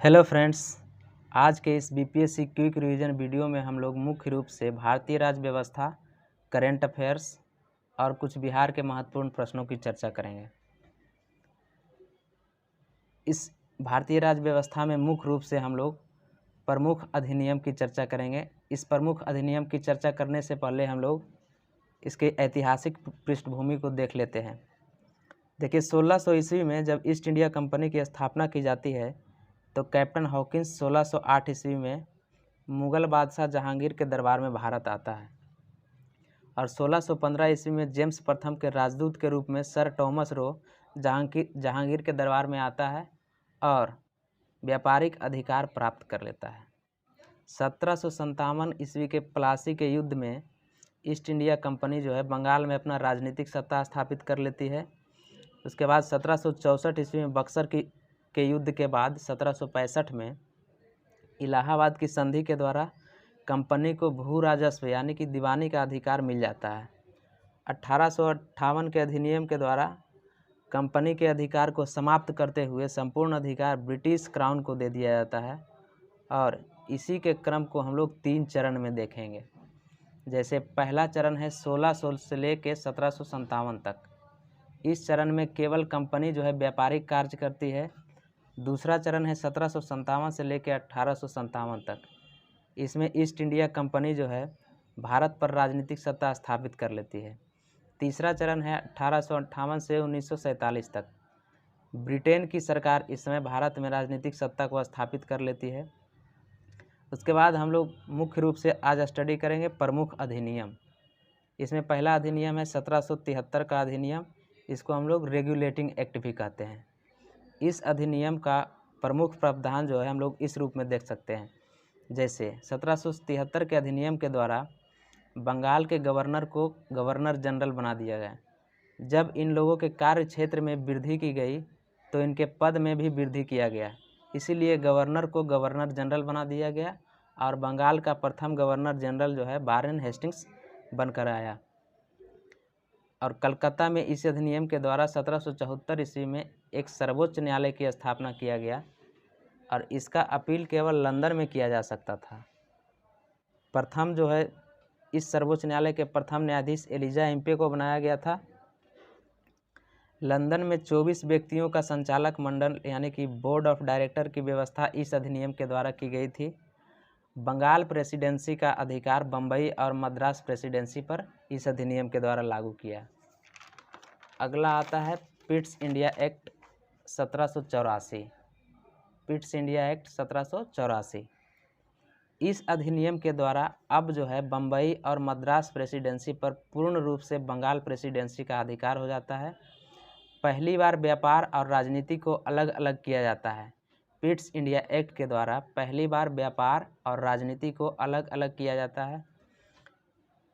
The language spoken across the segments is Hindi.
हेलो फ्रेंड्स, आज के इस बीपीएससी क्विक रिवीजन वीडियो में हम लोग मुख्य रूप से भारतीय राज्य व्यवस्था, करेंट अफेयर्स और कुछ बिहार के महत्वपूर्ण प्रश्नों की चर्चा करेंगे। इस भारतीय राज्य व्यवस्था में मुख्य रूप से हम लोग प्रमुख अधिनियम की चर्चा करेंगे। इस प्रमुख अधिनियम की चर्चा करने से पहले हम लोग इसके ऐतिहासिक पृष्ठभूमि को देख लेते हैं। देखिए, 1600 ईस्वी में जब ईस्ट इंडिया कंपनी की स्थापना की जाती है तो कैप्टन हॉकिंस 1608 ईस्वी में मुग़ल बादशाह जहांगीर के दरबार में भारत आता है और 1615 ईस्वी में जेम्स प्रथम के राजदूत के रूप में सर टॉमस रो जहांगीर के दरबार में आता है और व्यापारिक अधिकार प्राप्त कर लेता है। 1757 ईस्वी के प्लासी के युद्ध में ईस्ट इंडिया कंपनी जो है बंगाल में अपना राजनीतिक सत्ता स्थापित कर लेती है। उसके बाद 1764 ईस्वी में बक्सर के युद्ध के बाद 1765 में इलाहाबाद की संधि के द्वारा कंपनी को भू राजस्व यानी कि दीवानी का अधिकार मिल जाता है। 1858 के अधिनियम के द्वारा कंपनी के अधिकार को समाप्त करते हुए संपूर्ण अधिकार ब्रिटिश क्राउन को दे दिया जाता है और इसी के क्रम को हम लोग 3 चरण में देखेंगे। जैसे पहला चरण है 1600 से लेकर 1757 तक। इस चरण में केवल कंपनी जो है व्यापारिक कार्य करती है। दूसरा चरण है 1757 से लेकर 1857 तक। इसमें ईस्ट इंडिया कंपनी जो है भारत पर राजनीतिक सत्ता स्थापित कर लेती है। तीसरा चरण है 1858 से 1947 तक। ब्रिटेन की सरकार इस समय भारत में राजनीतिक सत्ता को स्थापित कर लेती है। उसके बाद हम लोग मुख्य रूप से आज स्टडी करेंगे प्रमुख अधिनियम। इसमें पहला अधिनियम है 1773 का अधिनियम। इसको हम लोग रेगुलेटिंग एक्ट भी कहते हैं। इस अधिनियम का प्रमुख प्रावधान जो है हम लोग इस रूप में देख सकते हैं। जैसे 1773 के अधिनियम के द्वारा बंगाल के गवर्नर को गवर्नर जनरल बना दिया गया। जब इन लोगों के कार्य क्षेत्र में वृद्धि की गई तो इनके पद में भी वृद्धि किया गया, इसीलिए गवर्नर को गवर्नर जनरल बना दिया गया और बंगाल का प्रथम गवर्नर जनरल जो है वारेन हेस्टिंग्स बनकर आया। और कलकत्ता में इस अधिनियम के द्वारा 1774 ईस्वी में एक सर्वोच्च न्यायालय की स्थापना किया गया और इसका अपील केवल लंदन में किया जा सकता था। प्रथम जो है इस सर्वोच्च न्यायालय के प्रथम न्यायाधीश एलिजा इम्पे को बनाया गया था। लंदन में 24 व्यक्तियों का संचालक मंडल यानी कि बोर्ड ऑफ डायरेक्टर की व्यवस्था इस अधिनियम के द्वारा की गई थी। बंगाल प्रेसिडेंसी का अधिकार बम्बई और मद्रास प्रेसिडेंसी पर इस अधिनियम के द्वारा लागू किया। अगला आता है Pitt's India act 1784। Pitt's India act 1784। इस अधिनियम के द्वारा अब जो है बम्बई और मद्रास प्रेसिडेंसी पर पूर्ण रूप से बंगाल प्रेसिडेंसी का अधिकार हो जाता है। पहली बार व्यापार और राजनीति को अलग अलग किया जाता है। पिट्स इंडिया एक्ट के द्वारा पहली बार व्यापार और राजनीति को अलग अलग किया जाता है।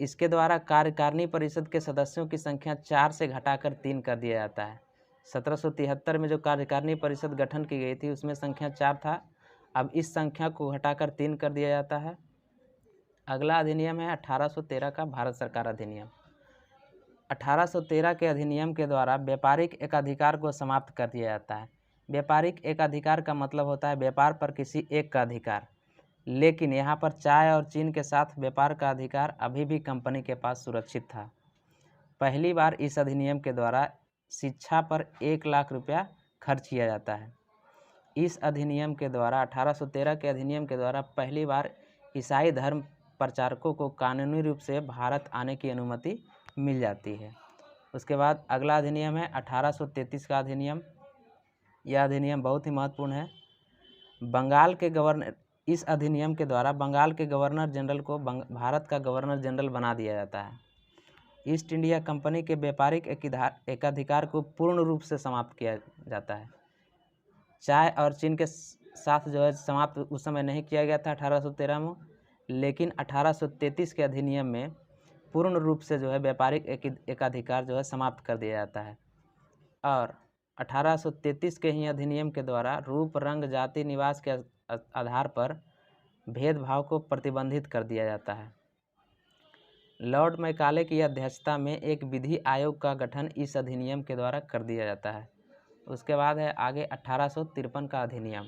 इसके द्वारा कार्यकारिणी परिषद के सदस्यों की संख्या 4 से घटाकर 3 कर दिया जाता है। 1773 में जो कार्यकारिणी परिषद गठन की गई थी उसमें संख्या 4 था, अब इस संख्या को घटाकर 3 कर दिया जाता है। अगला अधिनियम है 1813 का भारत सरकार अधिनियम। 1813 के अधिनियम के द्वारा व्यापारिक एकाधिकार को समाप्त कर दिया जाता है। व्यापारिक एकाधिकार का मतलब होता है व्यापार पर किसी एक का अधिकार, लेकिन यहाँ पर चाय और चीन के साथ व्यापार का अधिकार अभी भी कंपनी के पास सुरक्षित था। पहली बार इस अधिनियम के द्वारा शिक्षा पर 1 लाख रुपया खर्च किया जाता है। इस अधिनियम के द्वारा 1813 के अधिनियम के द्वारा पहली बार ईसाई धर्म प्रचारकों को कानूनी रूप से भारत आने की अनुमति मिल जाती है। उसके बाद अगला अधिनियम है 1833 का अधिनियम। यह अधिनियम बहुत ही महत्वपूर्ण है। बंगाल के गवर्नर इस अधिनियम के द्वारा बंगाल के गवर्नर जनरल को भारत का गवर्नर जनरल बना दिया जाता है। ईस्ट इंडिया कंपनी के व्यापारिक एकाधिकार को पूर्ण रूप से समाप्त किया जाता है। चाय और चीन के साथ जो है समाप्त उस समय नहीं किया गया था 1813 में, लेकिन 1833 के अधिनियम में पूर्ण रूप से जो है व्यापारिक एकाधिकार जो है समाप्त कर दिया जाता है। और 1833 के ही अधिनियम के द्वारा रूप, रंग, जाति, निवास के आधार पर भेदभाव को प्रतिबंधित कर दिया जाता है। लॉर्ड मैकाले की अध्यक्षता में एक विधि आयोग का गठन इस अधिनियम के द्वारा कर दिया जाता है। उसके बाद है आगे 1853 का अधिनियम।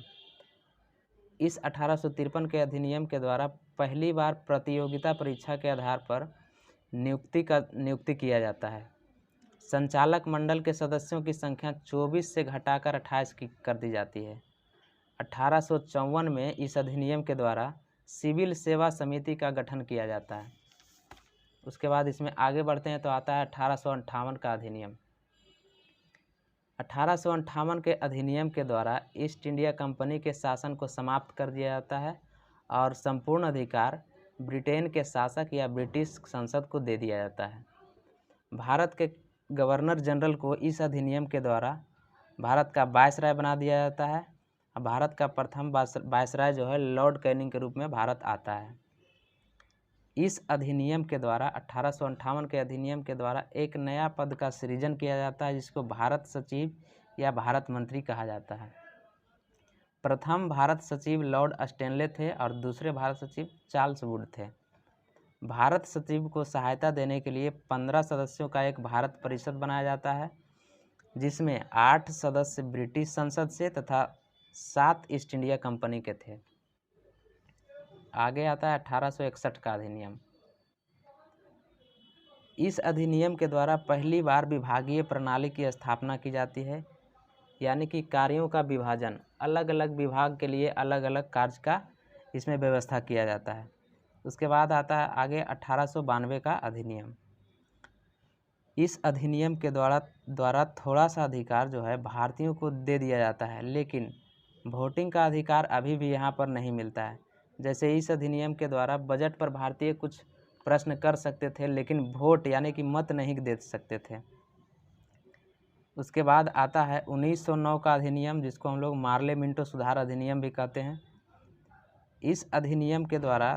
इस 1853 के अधिनियम के द्वारा पहली बार प्रतियोगिता परीक्षा के आधार पर नियुक्ति किया जाता है। संचालक मंडल के सदस्यों की संख्या 24 से घटाकर 28 की कर दी जाती है। 1854 में इस अधिनियम के द्वारा सिविल सेवा समिति का गठन किया जाता है। उसके बाद इसमें आगे बढ़ते हैं तो आता है 1858 का अधिनियम। 1858 के अधिनियम के द्वारा ईस्ट इंडिया कंपनी के शासन को समाप्त कर दिया जाता है और संपूर्ण अधिकार ब्रिटेन के शासक या ब्रिटिश संसद को दे दिया जाता है। भारत के गवर्नर जनरल को इस अधिनियम के द्वारा भारत का वायसराय बना दिया जाता है। भारत का प्रथम वायसराय जो है लॉर्ड कैनिंग के रूप में भारत आता है। इस अधिनियम के द्वारा 1858 के अधिनियम के द्वारा एक नया पद का सृजन किया जाता है जिसको भारत सचिव या भारत मंत्री कहा जाता है। प्रथम भारत सचिव लॉर्ड स्टैनले थे और दूसरे भारत सचिव चार्ल्स वुड थे। भारत सचिव को सहायता देने के लिए 15 सदस्यों का एक भारत परिषद बनाया जाता है जिसमें 8 सदस्य ब्रिटिश संसद से तथा 7 ईस्ट इंडिया कंपनी के थे। आगे आता है 1861 का अधिनियम। इस अधिनियम के द्वारा पहली बार विभागीय प्रणाली की स्थापना की जाती है, यानी कि कार्यों का विभाजन, अलग अलग विभाग के लिए अलग अलग कार्य का इसमें व्यवस्था किया जाता है। उसके बाद आता है आगे 1892 का अधिनियम। इस अधिनियम के द्वारा थोड़ा सा अधिकार जो है भारतीयों को दे दिया जाता है, लेकिन वोटिंग का अधिकार अभी भी यहाँ पर नहीं मिलता है। जैसे इस अधिनियम के द्वारा बजट पर भारतीय कुछ प्रश्न कर सकते थे लेकिन वोट यानी कि मत नहीं दे सकते थे। उसके बाद आता है 1909 का अधिनियम जिसको हम लोग मार्ले मिंटो सुधार अधिनियम भी कहते हैं। इस अधिनियम के द्वारा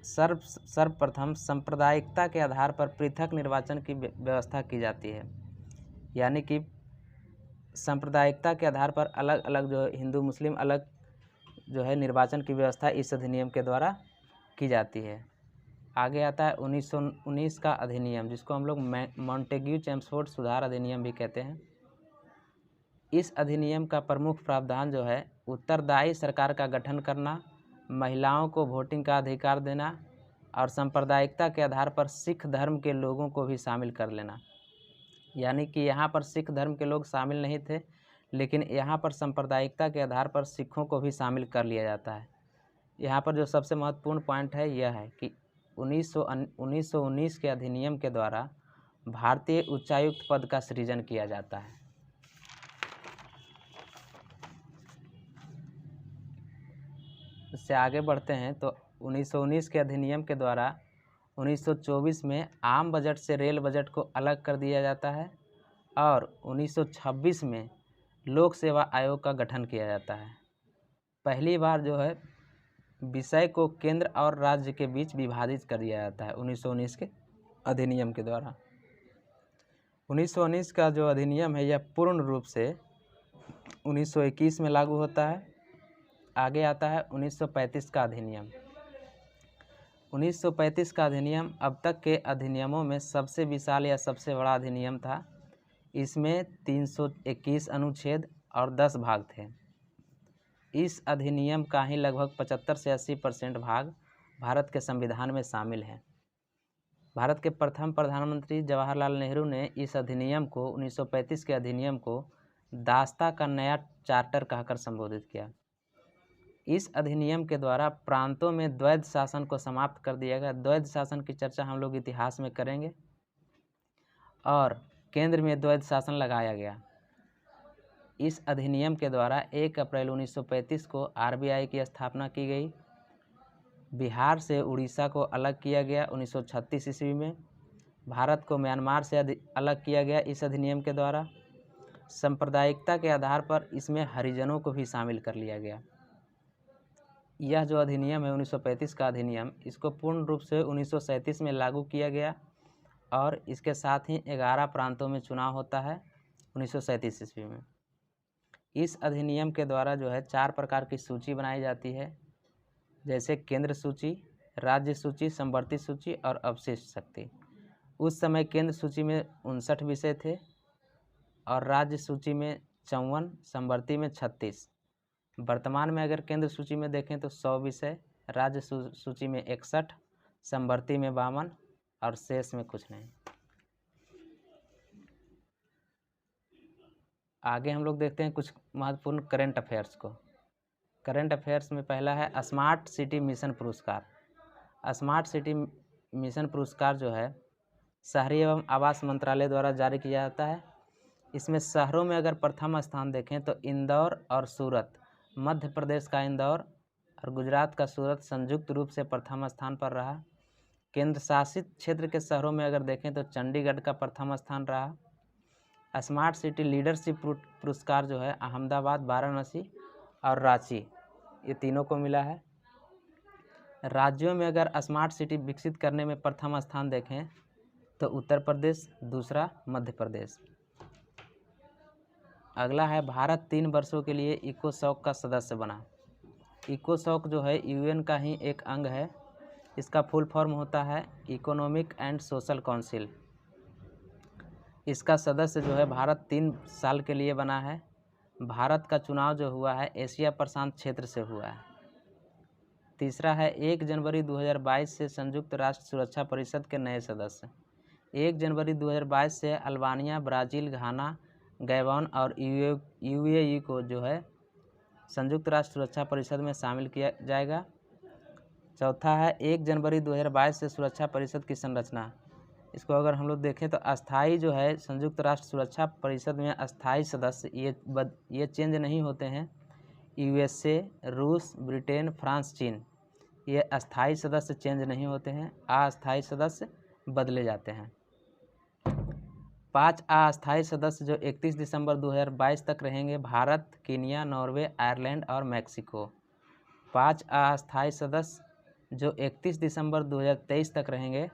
सर्वप्रथम सांप्रदायिकता के आधार पर पृथक निर्वाचन की व्यवस्था की जाती है, यानी कि सांप्रदायिकता के आधार पर अलग अलग जो हिंदू मुस्लिम अलग जो है निर्वाचन की व्यवस्था इस अधिनियम के द्वारा की जाती है। आगे आता है 1919 का अधिनियम जिसको हम लोग मॉन्टेग्यू चेम्सफोर्ड सुधार अधिनियम भी कहते हैं। इस अधिनियम का प्रमुख प्रावधान जो है उत्तरदायी सरकार का गठन करना, महिलाओं को वोटिंग का अधिकार देना और सांप्रदायिकता के आधार पर सिख धर्म के लोगों को भी शामिल कर लेना। यानी कि यहाँ पर सिख धर्म के लोग शामिल नहीं थे, लेकिन यहाँ पर सांप्रदायिकता के आधार पर सिखों को भी शामिल कर लिया जाता है। यहाँ पर जो सबसे महत्वपूर्ण पॉइंट है यह है कि 1919 के अधिनियम के द्वारा भारतीय उच्चायुक्त पद का सृजन किया जाता है। इससे आगे बढ़ते हैं तो 1919 के अधिनियम के द्वारा 1924 में आम बजट से रेल बजट को अलग कर दिया जाता है और 1926 में लोक सेवा आयोग का गठन किया जाता है। पहली बार जो है विषय को केंद्र और राज्य के बीच विभाजित कर दिया जाता है 1919 के अधिनियम के द्वारा। 1919 का जो अधिनियम है यह पूर्ण रूप से 1921 में लागू होता है। आगे आता है 1935 का अधिनियम। 1935 का अधिनियम अब तक के अधिनियमों में सबसे विशाल या सबसे बड़ा अधिनियम था। इसमें 321 अनुच्छेद और 10 भाग थे। इस अधिनियम का ही लगभग 75 से 80% भाग भारत के संविधान में शामिल है। भारत के प्रथम प्रधानमंत्री जवाहरलाल नेहरू ने इस अधिनियम को 1935 के अधिनियम को दास्ता का नया चार्टर कहकर संबोधित किया। इस अधिनियम के द्वारा प्रांतों में द्वैध शासन को समाप्त कर दिया गया। द्वैध शासन की चर्चा हम लोग इतिहास में करेंगे। और केंद्र में द्वैध शासन लगाया गया। इस अधिनियम के द्वारा 1 अप्रैल 1935 को आरबीआई की स्थापना की गई। बिहार से उड़ीसा को अलग किया गया 1936 ईस्वी में। भारत को म्यांमार से अलग किया गया इस अधिनियम के द्वारा। सांप्रदायिकता के आधार पर इसमें हरिजनों को भी शामिल कर लिया गया। यह जो अधिनियम है 1935 का अधिनियम, इसको पूर्ण रूप से 1937 में लागू किया गया और इसके साथ ही 11 प्रांतों में चुनाव होता है 1937 ईस्वी में। इस अधिनियम के द्वारा जो है 4 प्रकार की सूची बनाई जाती है, जैसे केंद्र सूची, राज्य सूची, समवर्ती सूची और अवशिष्ट शक्ति। उस समय केंद्र सूची में 59 विषय थे और राज्य सूची में 54, समवर्ती में 36। वर्तमान में अगर केंद्र सूची में देखें तो 100 विषय, राज्य सूची में 61, समवर्ती में 52 और शेष में कुछ नहीं। आगे हम लोग देखते हैं कुछ महत्वपूर्ण करंट अफेयर्स को। करंट अफेयर्स में पहला है स्मार्ट सिटी मिशन पुरस्कार। स्मार्ट सिटी मिशन पुरस्कार जो है शहरी एवं आवास मंत्रालय द्वारा जारी किया जाता है। इसमें शहरों में अगर प्रथम स्थान देखें तो इंदौर और सूरत, मध्य प्रदेश का इंदौर और गुजरात का सूरत संयुक्त रूप से प्रथम स्थान पर रहा। केंद्र शासित क्षेत्र के शहरों में अगर देखें तो चंडीगढ़ का प्रथम स्थान रहा। स्मार्ट सिटी लीडरशिप पुरस्कार जो है अहमदाबाद, वाराणसी और रांची, ये तीनों को मिला है। राज्यों में अगर स्मार्ट सिटी विकसित करने में प्रथम स्थान देखें तो उत्तर प्रदेश, दूसरा मध्य प्रदेश। अगला है भारत 3 वर्षों के लिए इकोसॉक का सदस्य बना। इकोसॉक जो है यूएन का ही एक अंग है। इसका फुल फॉर्म होता है इकोनॉमिक एंड सोशल काउंसिल। इसका सदस्य जो है भारत 3 साल के लिए बना है। भारत का चुनाव जो हुआ है एशिया प्रशांत क्षेत्र से हुआ है। तीसरा है 1 जनवरी 2022 से संयुक्त राष्ट्र सुरक्षा परिषद के नए सदस्य। 1 जनवरी 2022 से अल्बानिया, ब्राज़ील, घाना, गैबॉन और यूएई को जो है संयुक्त राष्ट्र सुरक्षा परिषद में शामिल किया जाएगा। चौथा है 1 जनवरी 2022 से सुरक्षा परिषद की संरचना। इसको अगर हम लोग देखें तो अस्थाई जो है संयुक्त राष्ट्र सुरक्षा परिषद में अस्थाई सदस्य ये चेंज नहीं होते हैं। यूएसए, रूस, ब्रिटेन, फ्रांस, चीन, ये अस्थाई सदस्य चेंज नहीं होते हैं। अस्थाई सदस्य बदले जाते हैं। 5 अस्थाई सदस्य जो 31 दिसंबर 2022 तक रहेंगे भारत, कीनिया, नॉर्वे, आयरलैंड और मैक्सिको। 5 अस्थाई सदस्य जो 31 दिसंबर 2023 तक रहेंगे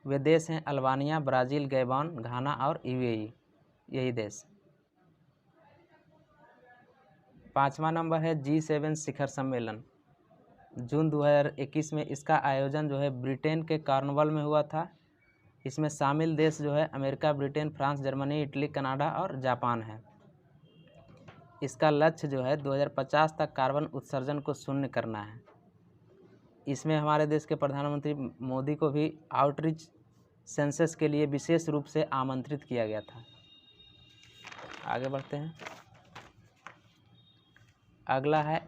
वे देश हैं अल्बानिया, ब्राज़ील, गैबॉन, घाना और यूएई, यही देश। 5वां नंबर है G7 शिखर सम्मेलन। जून 2021 में इसका आयोजन जो है ब्रिटेन के कॉर्नवॉल में हुआ था। इसमें शामिल देश जो है America, Britain, France, Germany, Italy, Canada और जापान है। इसका लक्ष्य जो है 2050 तक कार्बन उत्सर्जन को शून्य करना है। इसमें हमारे देश के प्रधानमंत्री मोदी को भी आउटरीच सेंसस के लिए विशेष रूप से आमंत्रित किया गया था। आगे बढ़ते हैं। अगला है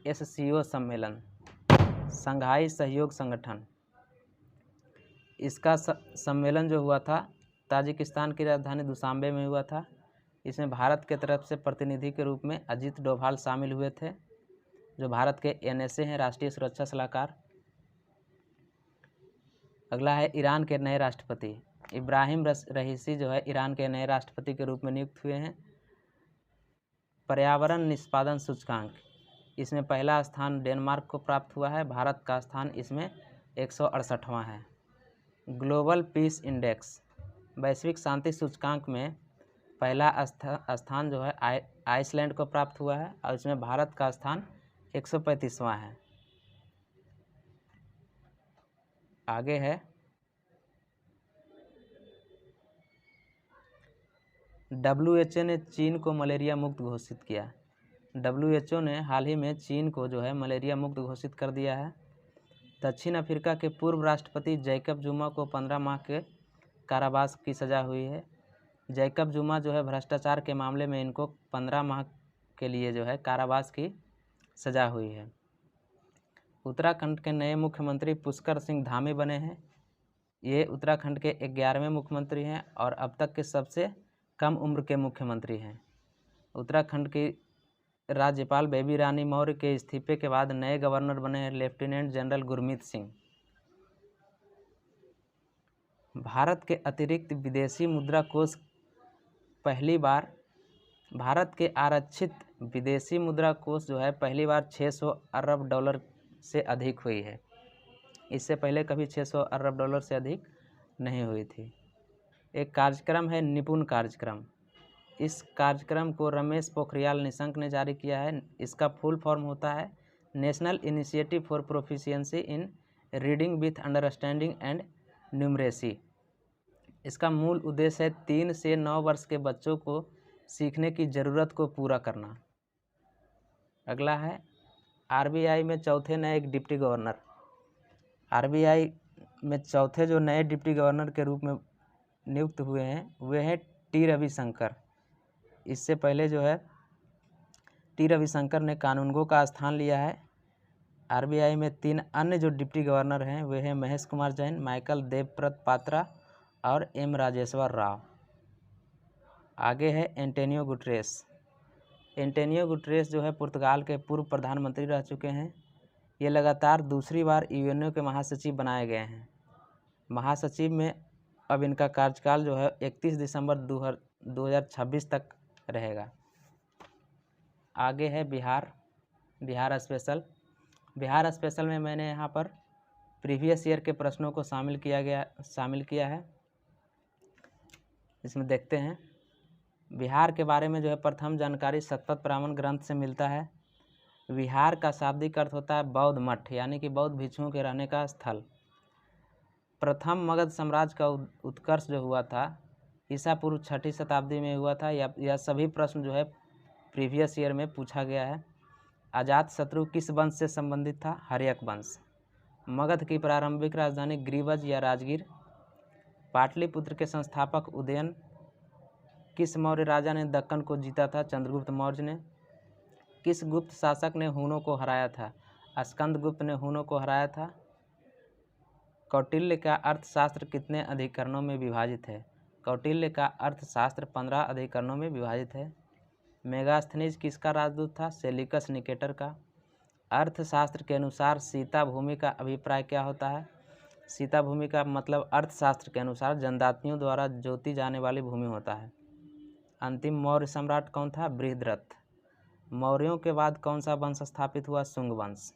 SCO सम्मेलन, शंघाई सहयोग संगठन। इसका सम्मेलन जो हुआ था ताजिकिस्तान की राजधानी दुशांबे में हुआ था। इसमें भारत के तरफ से प्रतिनिधि के रूप में अजीत डोभाल शामिल हुए थे, जो भारत के NSA हैं, राष्ट्रीय सुरक्षा सलाहकार। अगला है ईरान के नए राष्ट्रपति इब्राहिम रईसी जो है ईरान के नए राष्ट्रपति के रूप में नियुक्त हुए हैं। पर्यावरण निष्पादन सूचकांक, इसमें पहला स्थान डेनमार्क को प्राप्त हुआ है। भारत का स्थान इसमें 168वां है। ग्लोबल पीस इंडेक्स, वैश्विक शांति सूचकांक में पहला स्थान जो है आइसलैंड को प्राप्त हुआ है और इसमें भारत का स्थान 135वां है। आगे है WHO ने चीन को मलेरिया मुक्त घोषित किया। WHO ने हाल ही में चीन को जो है मलेरिया मुक्त घोषित कर दिया है। दक्षिण अफ्रीका के पूर्व राष्ट्रपति जैकब जुमा को 15 माह के कारावास की सज़ा हुई है। जैकब जुमा जो है भ्रष्टाचार के मामले में इनको 15 माह के लिए जो है कारावास की सज़ा हुई है। उत्तराखंड के नए मुख्यमंत्री पुष्कर सिंह धामी बने हैं। ये उत्तराखंड के 11वें मुख्यमंत्री हैं और अब तक के सबसे कम उम्र के मुख्यमंत्री हैं। उत्तराखंड की राज्यपाल बेबी रानी मौर्य के इस्तीफे के बाद नए गवर्नर बने हैं लेफ्टिनेंट जनरल गुरमीत सिंह। भारत के अतिरिक्त विदेशी मुद्रा कोष पहली बार, भारत के आरक्षित विदेशी मुद्रा कोष जो है पहली बार 600 अरब डॉलर से अधिक हुई है। इससे पहले कभी 600 अरब डॉलर से अधिक नहीं हुई थी। एक कार्यक्रम है निपुण कार्यक्रम। इस कार्यक्रम को रमेश पोखरियाल निशंक ने जारी किया है। इसका फुल फॉर्म होता है national initiative for proficiency in reading with understanding and numeracy. इसका मूल उद्देश्य है 3 से 9 वर्ष के बच्चों को सीखने की ज़रूरत को पूरा करना। अगला है आरबीआई में चौथे नए डिप्टी गवर्नर। आरबीआई में चौथे जो नए डिप्टी गवर्नर के रूप में नियुक्त हुए हैं वे हैं टी रविशंकर। इससे पहले जो है टी रविशंकर ने कानूनगो का स्थान लिया है। आरबीआई में 3 अन्य जो डिप्टी गवर्नर हैं वे हैं महेश कुमार जैन, माइकल देवव्रत पात्रा और एम राजेश्वर राव। आगे है एंटोनियो गुटेरेस। एंटोनियो गुटेरेस जो है पुर्तगाल के पूर्व प्रधानमंत्री रह चुके हैं। ये लगातार दूसरी बार यूएनओ के महासचिव बनाए गए हैं। महासचिव में अब इनका कार्यकाल जो है 31 दिसंबर 2026 तक रहेगा। आगे है बिहार स्पेशल। बिहार स्पेशल में मैंने यहाँ पर प्रीवियस ईयर के प्रश्नों को शामिल किया है। इसमें देखते हैं बिहार के बारे में जो है प्रथम जानकारी शतपथ ब्राह्मण ग्रंथ से मिलता है। विहार का शाब्दिक अर्थ होता है बौद्ध मठ, यानी कि बौद्ध भिक्षुओं के रहने का स्थल। प्रथम मगध साम्राज्य का उत्कर्ष जो हुआ था ईसा पूर्व 6वीं शताब्दी में हुआ था। यह सभी प्रश्न जो है प्रीवियस ईयर में पूछा गया है। अजातशत्रु किस वंश से संबंधित था? हर्यक वंश। मगध की प्रारंभिक राजधानी ग्रीवज या राजगीर। पाटलिपुत्र के संस्थापक उदयन। किस मौर्य राजा ने दक्कन को जीता था? चंद्रगुप्त मौर्य ने। किस गुप्त शासक ने हूणों को हराया था? स्कंदगुप्त ने हूणों को हराया था। कौटिल्य का अर्थशास्त्र कितने अधिकरणों में विभाजित है? कौटिल्य का अर्थशास्त्र 15 अधिकरणों में विभाजित है। मेगास्थनीज किसका राजदूत था? सेलिकस निकेटर का। अर्थशास्त्र के अनुसार सीता भूमि का अभिप्राय क्या होता है? सीता भूमि का मतलब अर्थशास्त्र के अनुसार जनजातियों द्वारा जोती जाने वाली भूमि होता है। अंतिम मौर्य सम्राट कौन था? बृहद्रथ। मौर्यों के बाद कौन सा वंश स्थापित हुआ? शुंग वंश।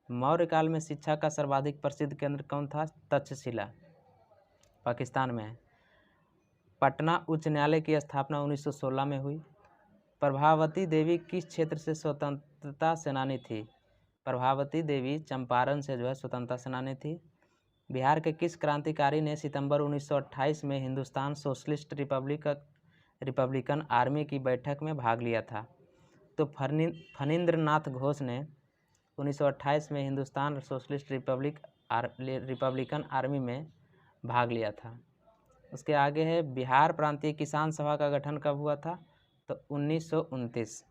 मौर्य काल में शिक्षा का सर्वाधिक प्रसिद्ध केंद्र कौन था? तक्षशिला, पाकिस्तान में है। पटना उच्च न्यायालय की स्थापना 1916 में हुई। प्रभावती देवी किस क्षेत्र से स्वतंत्रता सेनानी थी? प्रभावती देवी चंपारण से जो है स्वतंत्रता सेनानी थी। बिहार के किस क्रांतिकारी ने सितंबर 1928 में हिंदुस्तान सोशलिस्ट रिपब्लिकन आर्मी की बैठक में भाग लिया था? तो फणींद्रनाथ घोष ने 1928 में हिंदुस्तान सोशलिस्ट रिपब्लिकन आर्मी में भाग लिया था। उसके आगे है बिहार प्रांतीय किसान सभा का गठन कब हुआ था? तो 1929।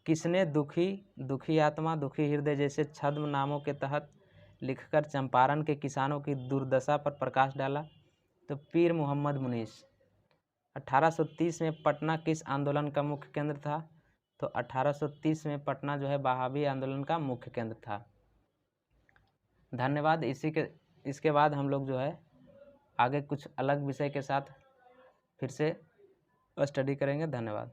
किसने दुखी आत्मा, दुखी हृदय जैसे छद्म नामों के तहत लिखकर चंपारण के किसानों की दुर्दशा पर प्रकाश डाला? तो पीर मोहम्मद मुनीस। 1830 में पटना किस आंदोलन का मुख्य केंद्र था? तो 1830 में पटना जो है वहाबी आंदोलन का मुख्य केंद्र था। धन्यवाद। इसके बाद हम लोग जो है आगे कुछ अलग विषय के साथ फिर से स्टडी करेंगे। धन्यवाद।